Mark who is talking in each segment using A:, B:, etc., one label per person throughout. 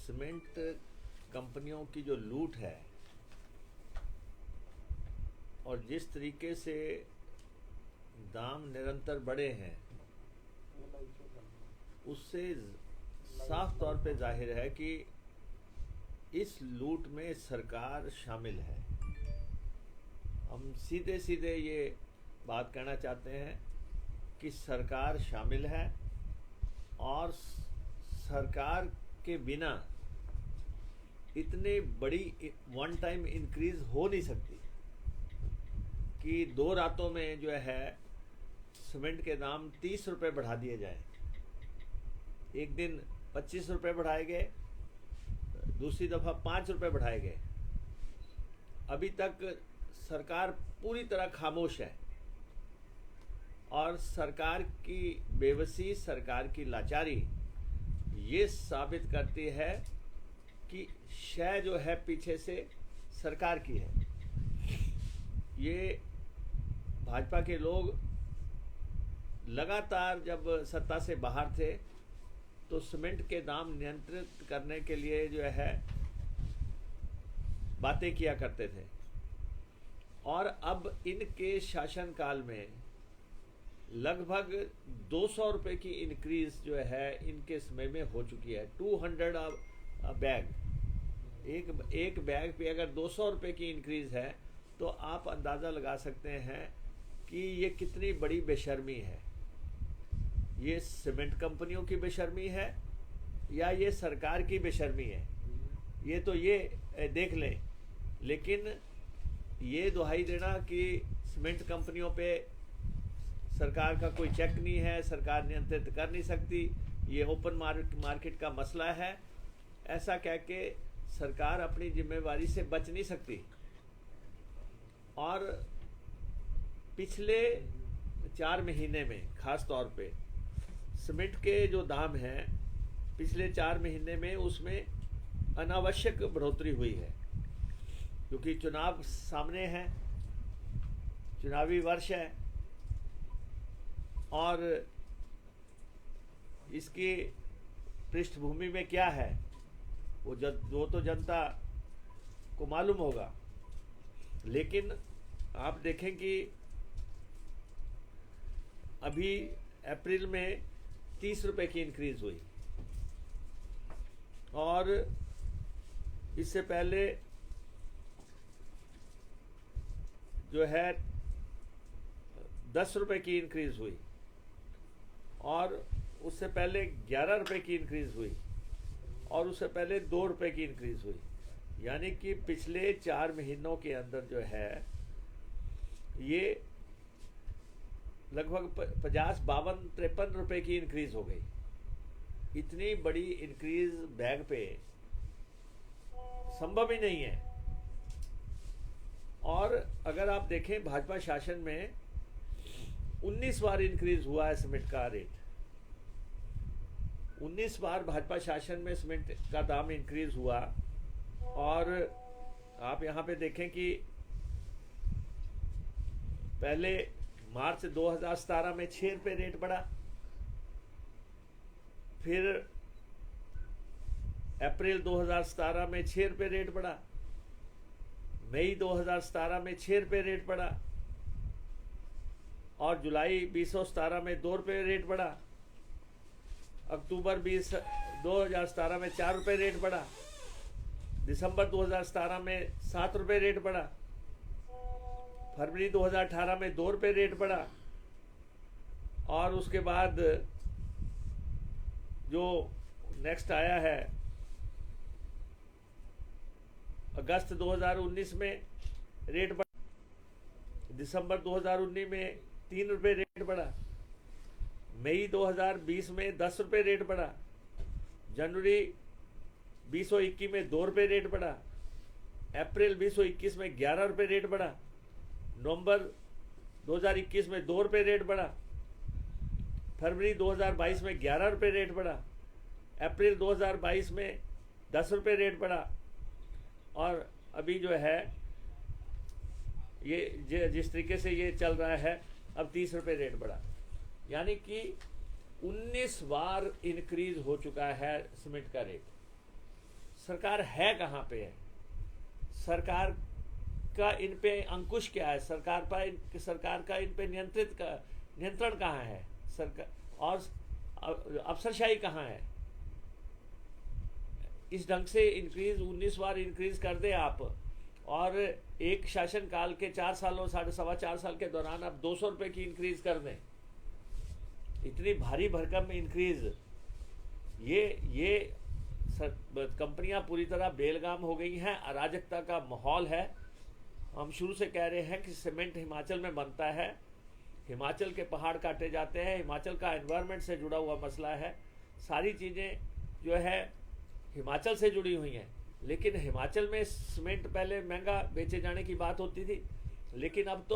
A: Cement कंपनियों की जो लूट है और जिस तरीके से दाम निरंतर बढ़े हैं, उससे साफ तौर पे जाहिर है कि इस लूट में सरकार शामिल है। हम सीधे सीधे ये बात कहना चाहते हैं कि सरकार शामिल है और सरकार के बिना इतनी बड़ी वन टाइम इंक्रीज हो नहीं सकती कि 2 रातों में जो है सीमेंट के दाम 30 रुपये बढ़ा दिए जाएं। एक दिन 25 रुपये बढ़ाए गए, दूसरी दफ़ा 5 रुपये बढ़ाए गए। अभी तक सरकार पूरी तरह खामोश है और सरकार की बेबसी, सरकार की लाचारी ये साबित करती है कि शय जो है पीछे से सरकार की है। ये भाजपा के लोग लगातार जब सत्ता से बाहर थे तो सीमेंट के दाम नियंत्रित करने के लिए जो है बातें किया करते थे, और अब इनके शासनकाल में लगभग 200 रुपये की इंक्रीज जो है इनके समय में हो चुकी है। 200 बैग, एक बैग पे अगर 200 रुपये की इंक्रीज है तो आप अंदाज़ा लगा सकते हैं कि ये कितनी बड़ी बेशर्मी है। ये सीमेंट कंपनियों की बेशर्मी है या ये सरकार की बेशर्मी है, ये तो ये देख लें। लेकिन ये दुहाई देना कि सीमेंट कंपनियों पे सरकार का कोई चेक नहीं है, सरकार नियंत्रित कर नहीं सकती, ये ओपन मार्केट का मसला है, ऐसा कह के सरकार अपनी जिम्मेवारी से बच नहीं सकती। और पिछले 4 महीने में खास तौर पे सीमेंट के जो दाम हैं पिछले 4 महीने में उसमें अनावश्यक बढ़ोतरी हुई है, क्योंकि चुनाव सामने है, चुनावी वर्ष है और इसकी पृष्ठभूमि में क्या है वो तो जनता को मालूम होगा। लेकिन आप देखें कि अभी अप्रैल में 30 रुपये की इंक्रीज हुई और इससे पहले जो है 10 रुपये की इंक्रीज हुई और उससे पहले 11 रुपये की इंक्रीज हुई और उससे पहले 2 रुपये की इंक्रीज हुई। यानी कि पिछले 4 महीनों के अंदर जो है ये लगभग 50, 52, 53 रुपये की इंक्रीज हो गई। इतनी बड़ी इंक्रीज बैग पे संभव ही नहीं है। और अगर आप देखें भाजपा शासन में 19 बार इंक्रीज हुआ है सीमेंट का रेट। 19 बार भाजपा शासन में सीमेंट का दाम इंक्रीज हुआ। और आप यहाँ पे देखें कि पहले मार्च 2017 में 6 रुपये रेट बढ़ा, फिर अप्रैल 2017 में 6 रुपये रेट बढ़ा, मई 2017 में 6 रुपये रेट बढ़ा और जुलाई 2017 में 2 रुपये रेट बढ़ा, अक्टूबर 2017 में 4 रुपये रेट बढ़ा, दिसंबर 2017 में 7 रुपये रेट बढ़ा, फरवरी 2018 में 2 रुपये रेट बढ़ा और उसके बाद जो नेक्स्ट आया है अगस्त 2019 में रेट बढ़ा, दिसंबर 2019 में 3 रुपये रेट बढ़ा, मई 2020 में 10 रुपये रेट बढ़ा, जनवरी 2021 में 2 रुपये रेट बढ़ा, अप्रैल 2021 में 11 रुपये रेट बढ़ा, नवंबर 2021 में 2 रुपये रेट बढ़ा, फरवरी 2022 में 11 रुपये रेट बढ़ा, अप्रैल 2022 में 10 रुपये रेट बढ़ा और अभी जो है ये जिस तरीके से ये चल रहा है अब 30 रुपये रेट बढ़ा। यानी कि 19 बार इंक्रीज हो चुका है सीमेंट का रेट। सरकार है कहाँ पे है, सरकार का इन पे अंकुश क्या है, सरकार का इन पे नियंत्रण कहाँ है, सरकार और अफसरशाही कहाँ है। इस ढंग से इंक्रीज 19 बार इंक्रीज कर दे आप, और एक शासन काल के 4 सालों 4.25 साल के दौरान आप 200 रुपये की इंक्रीज कर दें, इतनी भारी भरकम इंक्रीज, ये कंपनियां पूरी तरह बेलगाम हो गई हैं, अराजकता का माहौल है। हम शुरू से कह रहे हैं कि सीमेंट हिमाचल में बनता है, हिमाचल के पहाड़ काटे जाते हैं, हिमाचल का एनवायरनमेंट से जुड़ा हुआ मसला है, सारी चीज़ें जो है हिमाचल से जुड़ी हुई हैं। लेकिन हिमाचल में सीमेंट पहले महंगा बेचे जाने की बात होती थी, लेकिन अब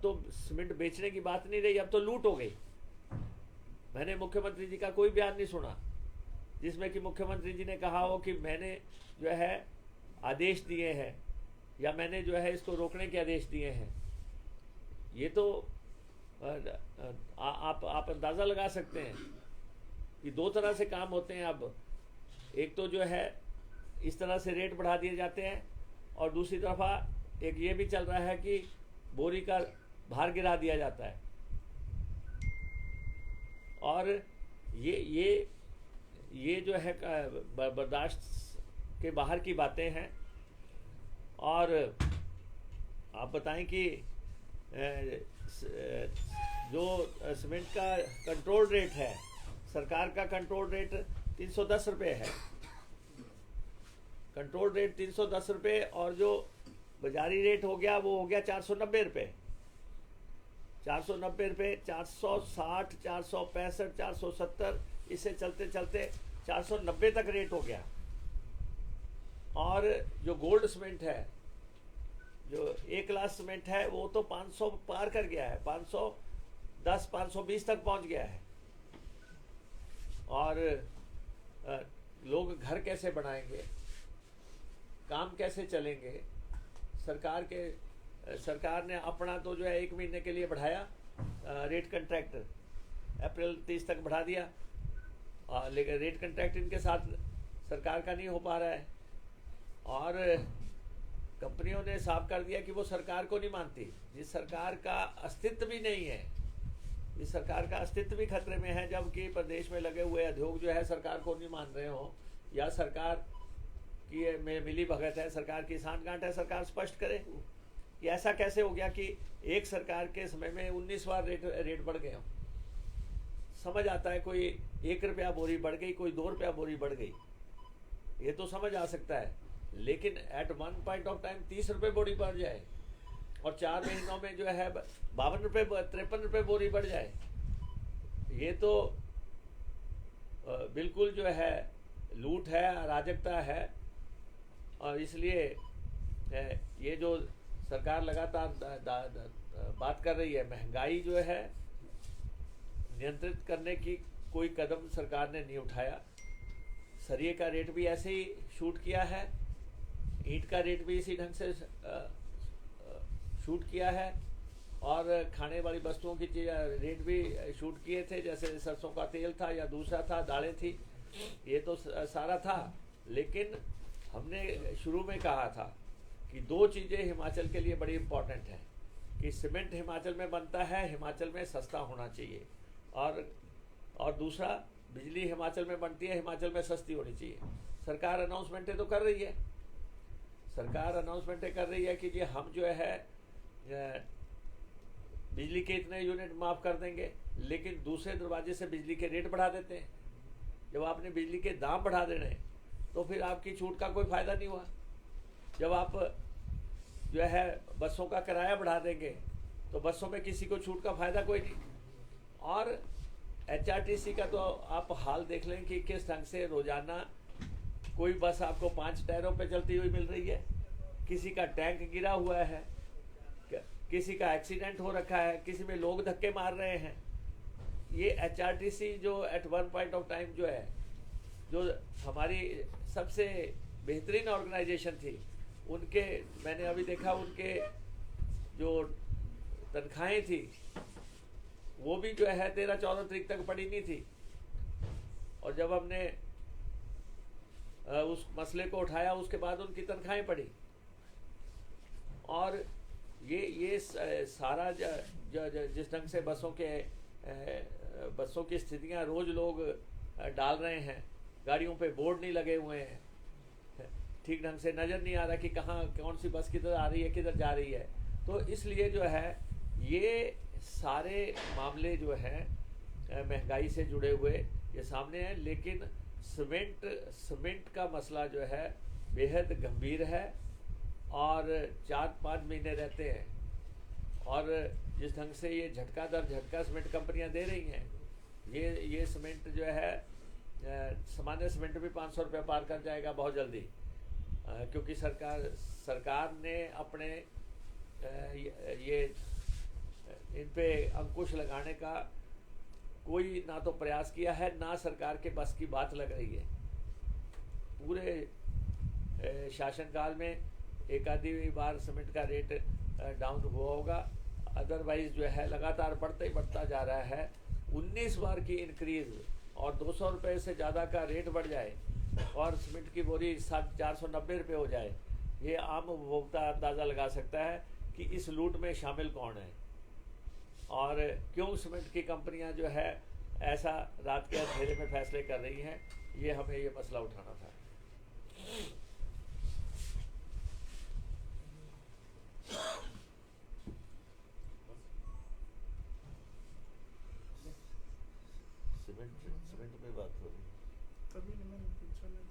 A: तो सीमेंट बेचने की बात नहीं रही, अब तो लूट हो गई। मैंने मुख्यमंत्री जी का कोई बयान नहीं सुना जिसमें कि मुख्यमंत्री जी ने कहा हो कि मैंने जो है आदेश दिए हैं या मैंने जो है इसको रोकने के आदेश दिए हैं। ये तो आप अंदाज़ा लगा सकते हैं कि दो तरह से काम होते हैं। अब एक तो जो है इस तरह से रेट बढ़ा दिए जाते हैं, और दूसरी तरफा एक ये भी चल रहा है कि बोरी का भार गिरा दिया जाता है। और ये जो है बर्दाश्त के बाहर की बातें हैं। और आप बताएं कि जो सीमेंट का कंट्रोल रेट है, सरकार का कंट्रोल रेट 310 रुपये है, कंट्रोल रेट 310 रुपये, और जो बाजारी रेट हो गया वो हो गया 490 रुपये, 490 रुपये, 460, 465, 470, इससे चलते चलते 490 तक रेट हो गया। और जो गोल्ड सीमेंट है, जो ए क्लास सीमेंट है, वो तो 500 पार कर गया है, 510, 520 तक पहुंच गया है। और लोग घर कैसे बनाएंगे, काम कैसे चलेंगे। सरकार ने अपना तो जो है 1 महीने के लिए बढ़ाया रेट कंट्रैक्ट, अप्रैल 30 तक बढ़ा दिया, लेकिन रेट कंट्रैक्ट इनके साथ सरकार का नहीं हो पा रहा है। और कंपनियों ने साफ कर दिया कि वो सरकार को नहीं मानती, जिस सरकार का अस्तित्व भी नहीं है, इस सरकार का अस्तित्व भी खतरे में है, जबकि प्रदेश में लगे हुए उद्योग जो है सरकार को नहीं मान रहे हो, या सरकार की में मिली भगत है, सरकार की सांठगांठ है। सरकार स्पष्ट करे कि ऐसा कैसे हो गया कि एक सरकार के समय में 19 बार रेट बढ़ गए हो। समझ आता है, कोई 1 रुपया बोरी बढ़ गई, कोई 2 रुपया बोरी बढ़ गई, ये तो समझ आ सकता है। लेकिन at one point of time 30 रुपये बोरी बढ़ जाए, और 4 महीनों में जो है 52 रुपये 53 रुपये बोरी बढ़ जाए, ये तो बिल्कुल जो है लूट है, अराजकता है। और इसलिए ये जो सरकार लगातार बात कर रही है, महंगाई जो है नियंत्रित करने की कोई कदम सरकार ने नहीं उठाया। सरिये का रेट भी ऐसे ही शूट किया है, ईंट का रेट भी इसी ढंग से शूट किया है, और खाने वाली वस्तुओं की रेट भी शूट किए थे, जैसे सरसों का तेल था या दूसरा था, दालें थी, ये तो सारा था। लेकिन हमने शुरू में कहा था कि 2 चीज़ें हिमाचल के लिए बड़ी इम्पोर्टेंट हैं, कि सीमेंट हिमाचल में बनता है, हिमाचल में सस्ता होना चाहिए, और दूसरा बिजली हिमाचल में बनती है, हिमाचल में सस्ती होनी चाहिए। सरकार अनाउंसमेंटें तो कर रही है, सरकार अनाउंसमेंटें कर रही है कि जी हम जो है बिजली के इतने यूनिट माफ़ कर देंगे, लेकिन दूसरे दरवाजे से बिजली के रेट बढ़ा देते हैं। जब आपने बिजली के दाम बढ़ा देने तो फिर आपकी छूट का कोई फ़ायदा नहीं हुआ। जब आप जो है बसों का किराया बढ़ा देंगे तो बसों में किसी को छूट का फ़ायदा कोई नहीं। और HRTC का तो आप हाल देख लें कि किस ढंग से रोज़ाना कोई बस आपको 5 टायरों पे चलती हुई मिल रही है, किसी का टैंक गिरा हुआ है, किसी का एक्सीडेंट हो रखा है, किसी में लोग धक्के मार रहे हैं। ये HRTC जो at one point of time जो है, जो हमारी सबसे बेहतरीन ऑर्गेनाइजेशन थी, उनके मैंने अभी देखा उनके जो तनख्वाहें थी वो भी जो है 13-14 तारीख तक पड़ी नहीं थी। और जब हमने उस मसले को उठाया, उसके बाद उनकी तनख्वाहें बढ़ी। और ये सारा जिस ढंग से बसों की स्थितियां रोज लोग डाल रहे हैं, गाड़ियों पे बोर्ड नहीं लगे हुए हैं, ठीक ढंग से नज़र नहीं आ रहा कि कहाँ कौन सी बस किधर आ रही है, किधर जा रही है। तो इसलिए जो है ये सारे मामले जो हैं महंगाई से जुड़े हुए ये सामने हैं। लेकिन सीमेंट का मसला जो है बेहद गंभीर है और 4-5 महीने रहते हैं। और जिस ढंग से ये झटका दर झटका सीमेंट कंपनियां दे रही हैं, ये सीमेंट जो है सामान्य सीमेंट भी 500 रुपये पार कर जाएगा बहुत जल्दी, क्योंकि सरकार ने अपने ये इन पे अंकुश लगाने का कोई ना तो प्रयास किया है, ना सरकार के बस की बात लग रही है। पूरे शासनकाल में एक आधी बार सीमेंट का रेट डाउन हुआ होगा, अदरवाइज जो है लगातार बढ़ता जा रहा है। 19 बार की इंक्रीज और 200 रुपये से ज़्यादा का रेट बढ़ जाए और सीमेंट की बोरी 490 रुपये हो जाए, ये आम उपभोक्ता अंदाज़ा लगा सकता है कि इस लूट में शामिल कौन है और क्यों सीमेंट की कंपनियां जो है ऐसा रात के अंधेरे में फैसले कर रही हैं। ये हमें ये मसला उठाना था। सीमेंट में बात हो रही है।
B: तभी मैंने पूछा नहीं।